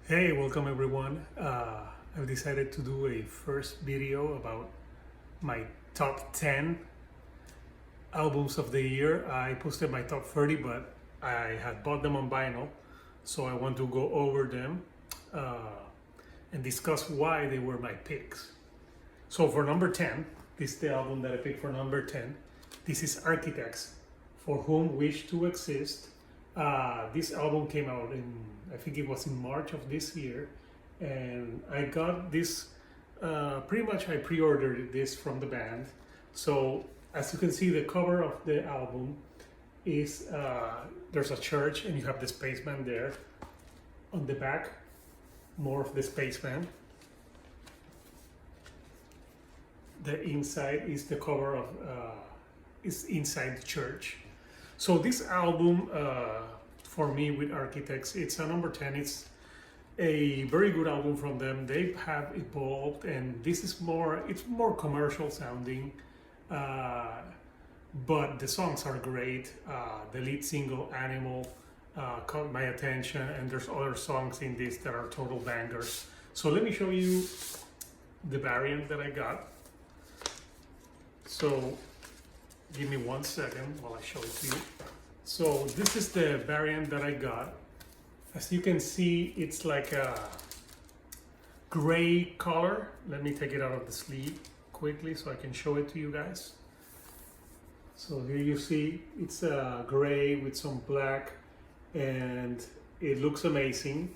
Hey, welcome everyone. I've decided to do a first video about my top 10 albums of the year. I posted my top 30, but I had bought them on vinyl, so I want to go over them uh, and discuss why they were my picks. So for number 10, this is the album that I picked for number 10. This is Architects, For Whom Wish to Exist. This album came out I think it was in March of this year, and I got this, pretty much I pre-ordered this from the band. So as you can see, the cover of the album is, there's a church and you have the spaceman there. On the back, more of the spaceman. The inside is the cover of, is inside the church. So this album, for me with Architects, it's a number 10. It's a very good album from them. They have evolved, and this is it's more commercial sounding, but the songs are great. The lead single, Animal, caught my attention, and there's other songs in this that are total bangers. So let me show you the variant that I got. So give me 1 second while I show it to you. So this is the variant that I got. As you can see, it's like a gray color. Let me take it out of the sleeve quickly so I can show it to you guys. So here you see it's gray with some black, and it looks amazing.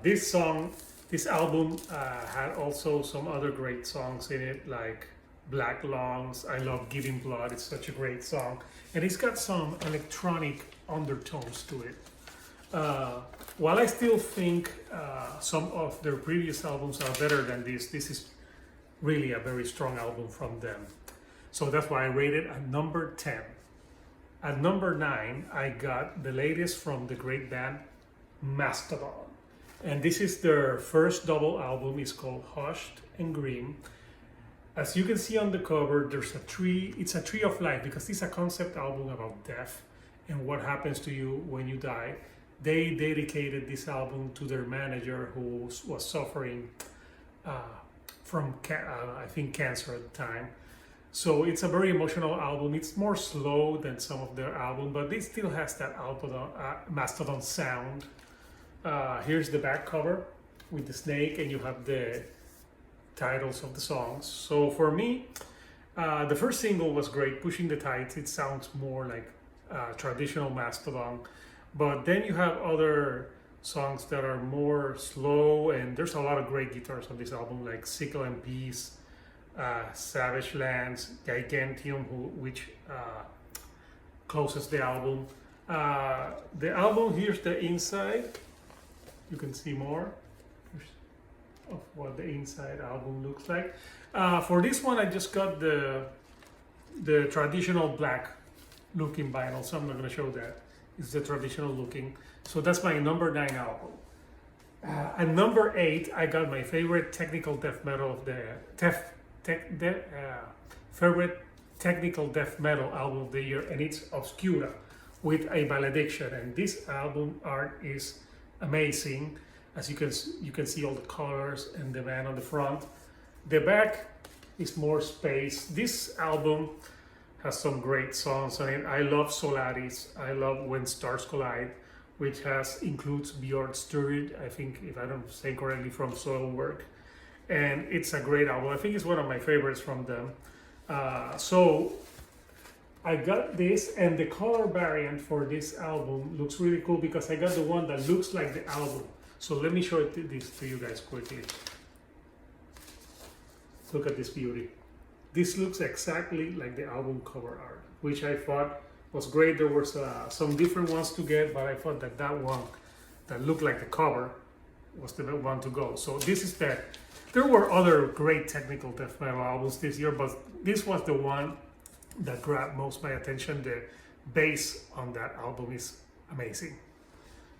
This album had also some other great songs in it, like Black Lungs. I love Giving Blood. It's such a great song, and it's got some electronic undertones to it. While I still think some of their previous albums are better than this is really a very strong album from them. So that's why I rated at number 10. At number 9, I got the latest from the great band Mastodon, and this is their first double album. It's called Hushed and Green. As you can see on the cover, there's a tree. It's a tree of life, because it's a concept album about death and what happens to you when you die. They dedicated this album to their manager, who was suffering from, I think, cancer at the time. So it's a very emotional album. It's more slow than some of their albums, but it still has that Mastodon sound. Here's the back cover with the snake, and you have the titles of the songs. So for me, the first single was great, Pushing the Tides. It sounds more like traditional Mastodon, but then you have other songs that are more slow, and there's a lot of great guitars on this album, like Sickle and Peace, Savage Lands, Gigantium, which closes the album. The album, here's the inside. You can see more of what the inside album looks like. For this one, I just got the traditional black looking vinyl, so I'm not going to show that. It's the traditional looking. So that's my number 9 album. At number 8, I got my favorite technical death metal of the favorite technical death metal album of the year, and it's Obscura with A Valediction. And this album art is amazing. As you can see all the colors and the man on the front. The back is more space. This album has some great songs on it. I love Solaris. I love When Stars Collide, which includes Björn Sturrid, I think, if I don't say correctly, from Soilwork. And it's a great album. I think it's one of my favorites from them. So I got this, and the color variant for this album looks really cool, because I got the one that looks like the album. So let me show this to you guys quickly. Look at this beauty. This looks exactly like the album cover art, which I thought was great. There was some different ones to get, but I thought that one that looked like the cover was the one to go. So this is that. There were other great technical death metal albums this year, but this was the one that grabbed most my attention. The bass on that album is amazing.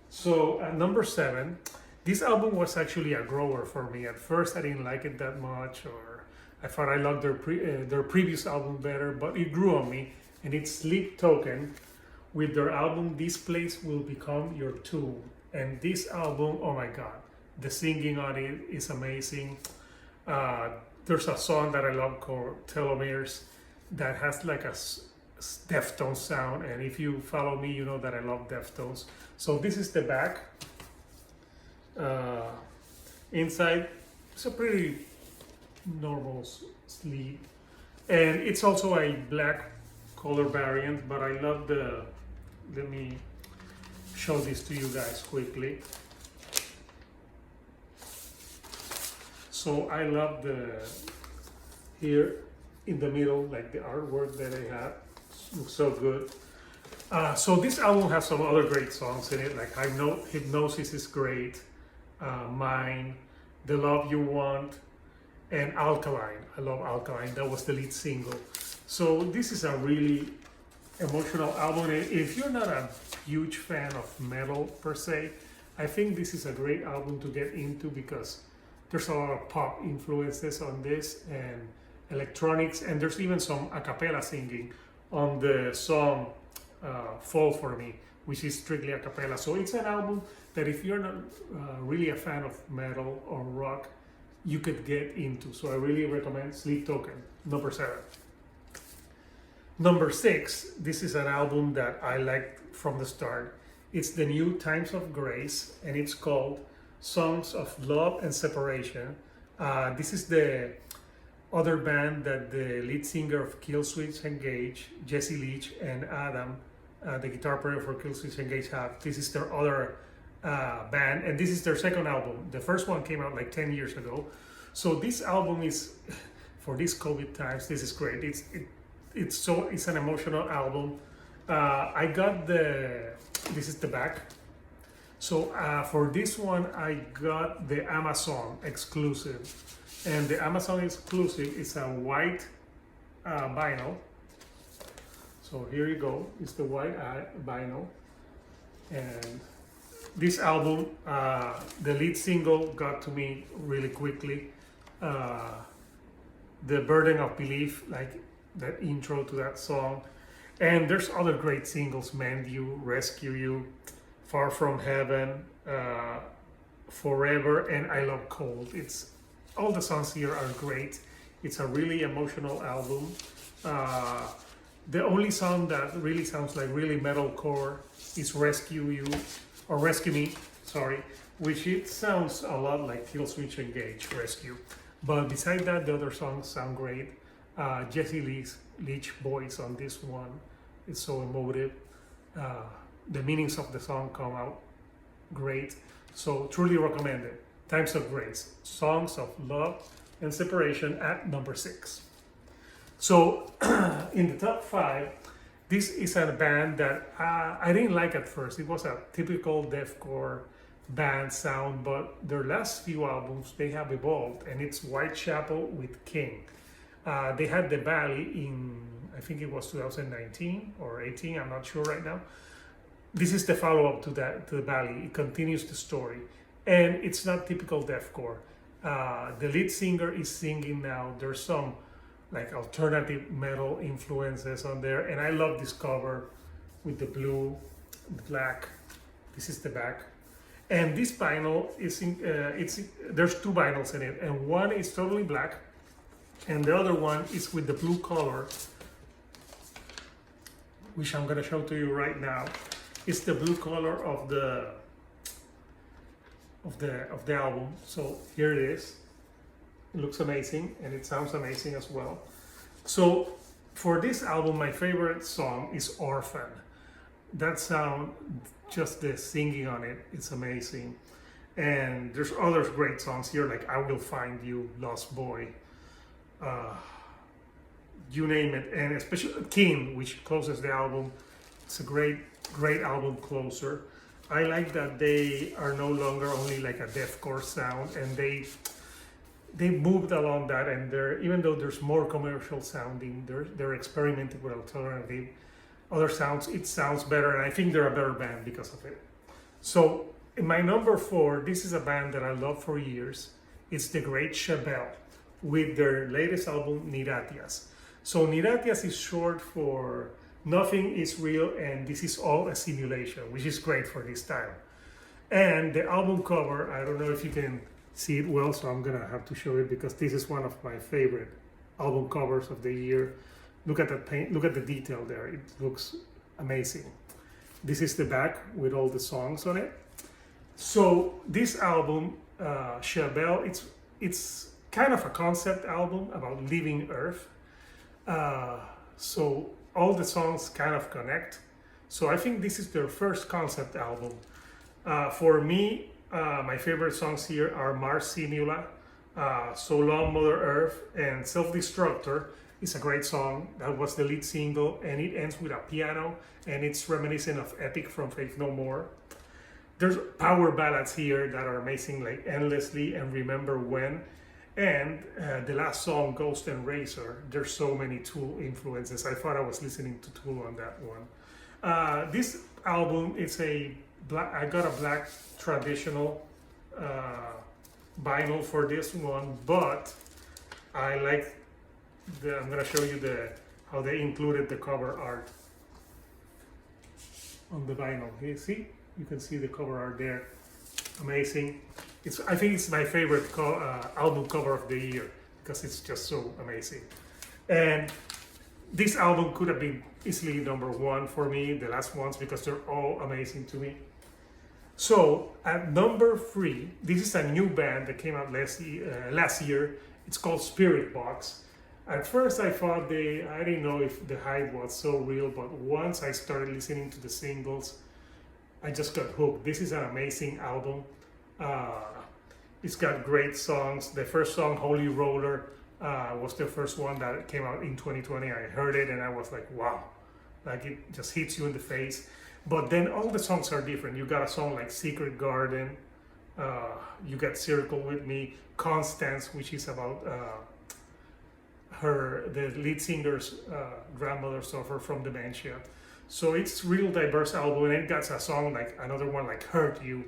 So at number 7, this album was actually a grower for me. At first, I didn't like it that much, or I thought I loved their previous album better, but it grew on me, and it's Sleep Token with their album This Place Will Become Your Tomb. And this album, oh my God, the singing on it is amazing. There's a song that I love called Telomeres that has like a Deftones sound, and if you follow me, you know that I love Deftones. So this is the back. Inside, it's a pretty normal sleeve, and it's also a black color variant, but I love the, let me show this to you guys quickly. So I love the, here in the middle, like the artwork that they have, looks so good. So this album has some other great songs in it, like I Know Hypnosis is great, Mine, The Love You Want, and Alkaline. I love Alkaline, that was the lead single. So this is a really emotional album. If you're not a huge fan of metal per se, I think this is a great album to get into because there's a lot of pop influences on this and electronics, and there's even some a cappella singing on the song Fall For Me, which is strictly a cappella. So it's an album that if you're not really a fan of metal or rock, you could get into. So I really recommend Sleep Token, number 7. Number 6, this is an album that I liked from the start. It's the new Times of Grace, and it's called Songs of Love and Separation. This is the other band that the lead singer of Killswitch Engage, Jesse Leach, and Adam, the guitar player for Killswitch Engage, have. This is their other band, and this is their second album. The first one came out like 10 years ago. So this album is, for these COVID times, this is great. It's an emotional album. I got this is the back. So for this one, I got the Amazon exclusive. And the Amazon exclusive is a white vinyl. So here you go, it's the white vinyl. And this album, the lead single got to me really quickly. The Burden of Belief, like that intro to that song. And there's other great singles, Mend You, Rescue You, Far From Heaven, Forever, and I Love Cold. It's all the songs here are great. It's a really emotional album. The only song that really sounds like really metalcore is Rescue You, or Rescue Me, sorry, which it sounds a lot like Killswitch Engage, Rescue. But beside that, the other songs sound great. Jesse Leach voice on this one is so emotive. The meanings of the song come out great. So truly recommend it. Times of Grace, Songs of Love and Separation at number 6. So in the top 5, this is a band that I didn't like at first. It was a typical deathcore band sound, but their last few albums, they have evolved, and it's Whitechapel with King. They had The Valley in, I think it was 2019 or 18, I'm not sure right now. This is the follow-up to The Valley. It continues the story, and it's not typical deathcore. The lead singer is singing now. There's some like alternative metal influences on there, and I love this cover with the blue, the black. This is the back, and this vinyl is there's 2 vinyls in it, and one is totally black, and the other one is with the blue color, which I'm gonna show to you right now. It's the blue color of the album. So here it is. It looks amazing, and it sounds amazing as well. So for this album, my favorite song is Orphan. That sound, just the singing on it, it's amazing. And there's other great songs here, like I Will Find You, Lost Boy, you name it, and especially King, which closes the album. It's a great album closer. I like that they are no longer only like a deathcore sound, and they moved along that, and even though there's more commercial sounding, they're experimenting with alternative other sounds. It sounds better, and I think they're a better band because of it. So in my number 4, this is a band that I love for years. It's the Great Chevelle with their latest album, Niratias. So Niratias is short for Nothing is Real and This Is All a Simulation, which is great for this time. And the album cover, I don't know if you can see it well, so I'm gonna have to show it because this is one of my favorite album covers of the year. Look at that paint, look at the detail there. It looks amazing. This is the back with all the songs on it. So this album, Chevelle, it's kind of a concept album about leaving Earth. So all the songs kind of connect. So I think this is their first concept album. For me, my favorite songs here are Mars Sinula, So Long Mother Earth, and Self-Destructor. It's a great song. That was the lead single, and it ends with a piano, and it's reminiscent of Epic from Faith No More. There's power ballads here that are amazing, like Endlessly and Remember When. And the last song, Ghost and Razor, there's so many Tool influences. I thought I was listening to Tool on that one. This album, it's a black, I got a black traditional vinyl for this one, but I like I'm gonna show you how they included the cover art on the vinyl. You see? You can see the cover art there. Amazing. I think it's my favorite album cover of the year because it's just so amazing. And this album could have been easily #1 for me, the last ones, because they're all amazing to me. So at #3, this is a new band that came out last year. It's called Spirit Box. At first I thought I didn't know if the hype was so real, but once I started listening to the singles, I just got hooked. This is an amazing album. It's got great songs. The first song, Holy Roller, was the first one that came out in 2020. I heard it and I was like, wow, like it just hits you in the face. But then all the songs are different. You got a song like Secret Garden, you got Circle With Me, Constance, which is about the lead singer's grandmother suffered from dementia. So it's real diverse album, and it got a song like another one like Hurt You,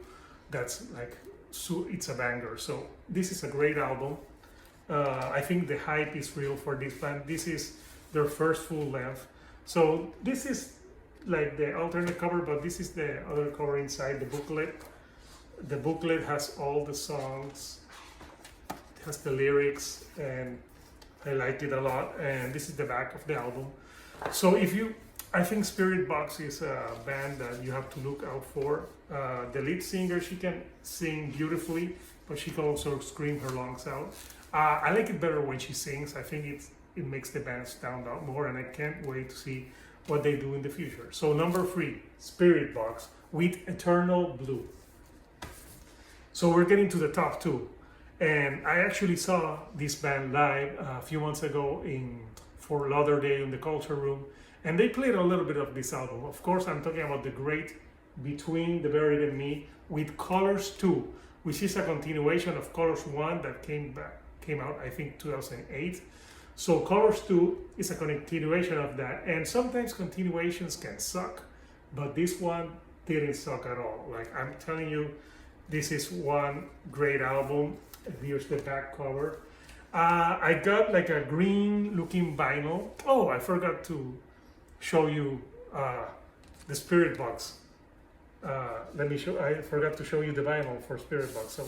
that's like, so it's a banger. So this is a great album. I think the hype is real for this band. This is their first full length. So this is like the alternate cover, but this is the other cover inside the booklet. The booklet has all the songs, it has the lyrics, and I liked it a lot. And this is the back of the album. So I think Spirit Box is a band that you have to look out for. The lead singer, she can sing beautifully, but she can also scream her lungs out. I like it better when she sings. I think it makes the band stand out more, and I can't wait to see what they do in the future. So #3, Spirit Box with Eternal Blue. So we're getting to the top 2. And I actually saw this band live a few months ago in Fort Lauderdale in the Culture Room. And they played a little bit of this album. Of course, I'm talking about the great Between the Buried and Me with Colors 2, which is a continuation of Colors 1 that came out, I think, 2008. So Colors 2 is a continuation of that. And sometimes continuations can suck, but this one didn't suck at all. Like, I'm telling you, this is one great album. Here's the back cover. I got like a green looking vinyl. Oh, I forgot to show you the Spirit Box. I forgot to show you the vinyl for Spirit Box. So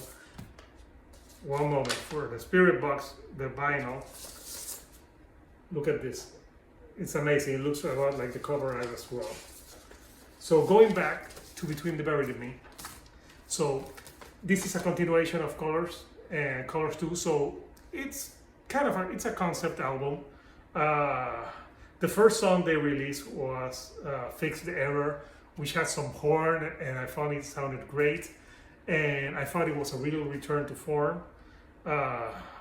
one moment for the Spirit Box, the vinyl. Look at this. It's amazing. It looks a lot like the cover art as well. So going back to Between the Buried and Me. So this is a continuation of Colors and Colors 2. So it's kind of it's a concept album. The first song they released was Fix the Error, which had some horn, and I thought it sounded great. And I thought it was a real return to form.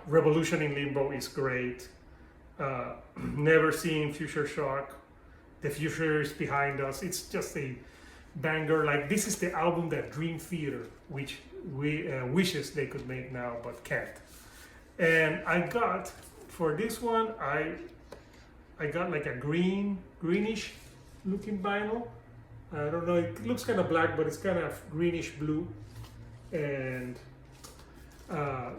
Revolution in Limbo is great. Never Seen Future Shock. The Future is Behind Us. It's just a banger. Like, this is the album that Dream Theater, which wishes they could make now but can't. And I got, for this one, I got like a greenish looking vinyl. I don't know, it looks kind of black, but it's kind of greenish blue. And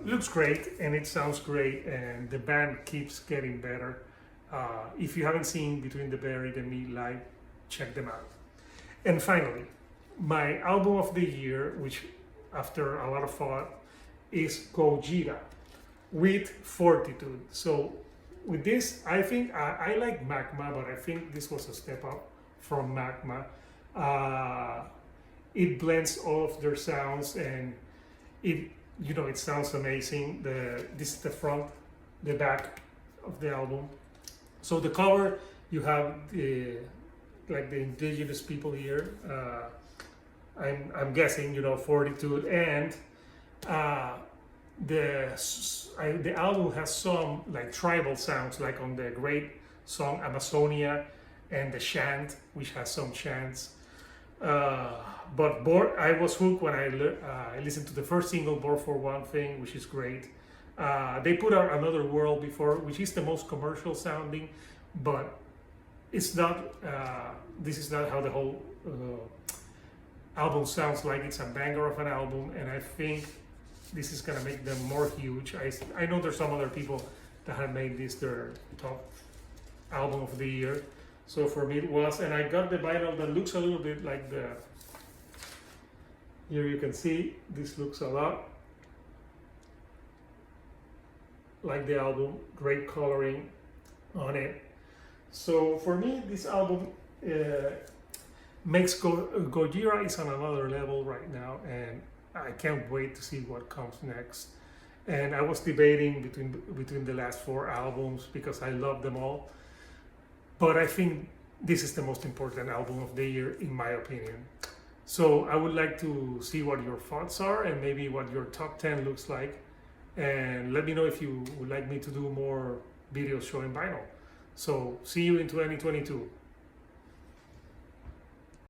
looks great, and it sounds great, and the band keeps getting better. If you haven't seen Between the Buried and Me live, check them out. And finally, my album of the year, which after a lot of thought, is Gojira with Fortitude. So with this, I think I like Magma, but I think this was a step up from Magma. It blends all of their sounds, and it it sounds amazing. This is the front, the back of the album. So the cover, you have the indigenous people here. I'm guessing Fortitude, and the album has some like tribal sounds, like on the great song Amazonia, and the chant, which has some chants. But I was hooked when I listened to the first single, Born for One Thing, which is great. They put out Another World before, which is the most commercial sounding, but it's not. This is not how the whole album sounds like. It's a banger of an album, and I think this is gonna make them more huge. I know there's some other people that have made this their top album of the year. So for me it was, and I got the vinyl that looks a little bit like the. Here you can see this looks a lot like the album. Great coloring on it. So for me, this album makes Gojira is on another level right now, and I can't wait to see what comes next. And I was debating between the last 4 albums because I love them all, but I think this is the most important album of the year in my opinion. So I would like to see what your thoughts are and maybe what your top 10 looks like, and let me know if you would like me to do more videos showing vinyl. So see you in 2022.